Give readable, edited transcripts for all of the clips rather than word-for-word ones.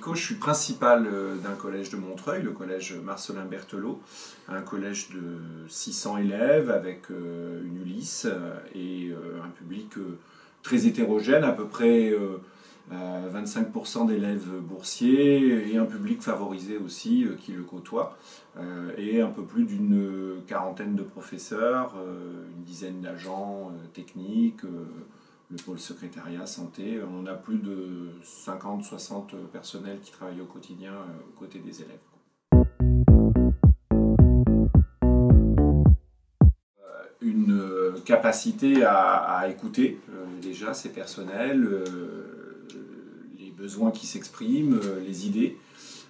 Nico, je suis principal d'un collège de Montreuil, le collège Marcellin Berthelot, un collège de 600 élèves avec une Ulysse et un public très hétérogène, à peu près 25% d'élèves boursiers et un public favorisé aussi qui le côtoie, et un peu plus d'une quarantaine de professeurs, une dizaine d'agents techniques, le pôle secrétariat, santé. On a plus de 50-60 personnels qui travaillent au quotidien aux côtés des élèves. Une capacité à écouter déjà ces personnels, les besoins qui s'expriment, les idées,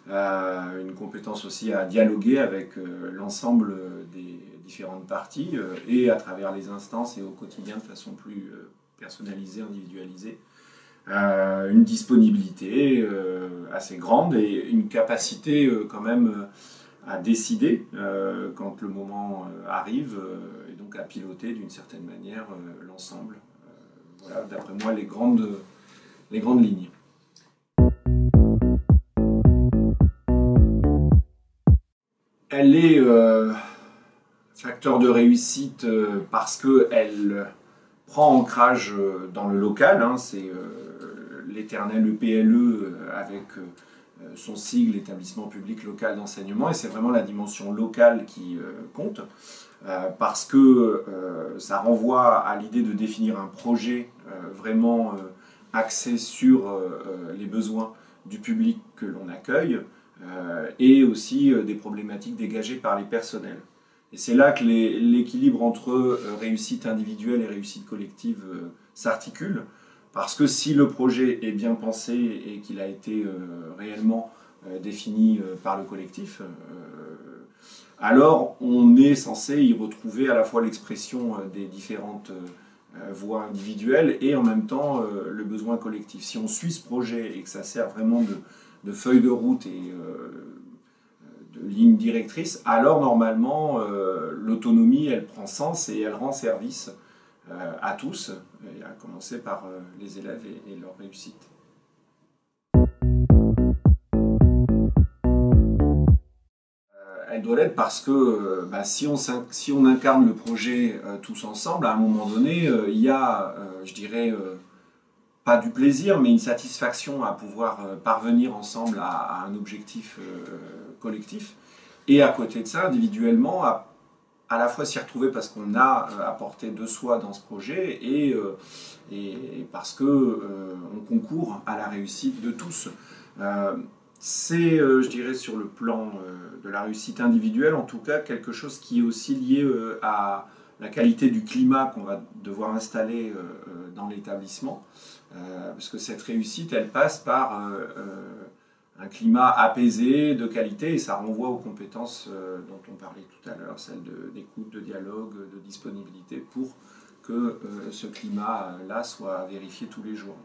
une compétence aussi à dialoguer avec l'ensemble des différentes parties et à travers les instances et au quotidien de façon plus personnalisée, individualisée. Une disponibilité assez grande et une capacité quand même à décider quand le moment arrive et donc à piloter d'une certaine manière l'ensemble. Voilà, d'après moi, les grandes lignes. Elle est facteur de réussite parce qu'elle prend ancrage dans le local, hein, c'est l'éternel EPLE avec son sigle, établissement public local d'enseignement, et c'est vraiment la dimension locale qui compte, parce que ça renvoie à l'idée de définir un projet vraiment axé sur les besoins du public que l'on accueille, et aussi des problématiques dégagées par les personnels. Et c'est là que l'équilibre entre réussite individuelle et réussite collective s'articule, parce que si le projet est bien pensé et qu'il a été réellement défini par le collectif, alors on est censé y retrouver à la fois l'expression des différentes voies individuelles et en même temps le besoin collectif. Si on suit ce projet et que ça sert vraiment de feuille de route et de ligne directrice, alors normalement l'autonomie elle prend sens et elle rend service à tous, et à commencer par les élèves et leur réussite. Elle doit l'être parce que si on incarne le projet tous ensemble, à un moment donné, il y a, je dirais, pas du plaisir, mais une satisfaction à pouvoir parvenir ensemble à un objectif collectif. Et à côté de ça, individuellement, à la fois s'y retrouver parce qu'on a apporté de soi dans ce projet et parce qu'on concourt à la réussite de tous. C'est, je dirais, sur le plan de la réussite individuelle, en tout cas, quelque chose qui est aussi lié à la qualité du climat qu'on va devoir installer dans l'établissement. Parce que cette réussite, elle passe par un climat apaisé, de qualité, et ça renvoie aux compétences dont on parlait tout à l'heure, celles d'écoute, de dialogue, de disponibilité, pour que ce climat-là soit vérifié tous les jours.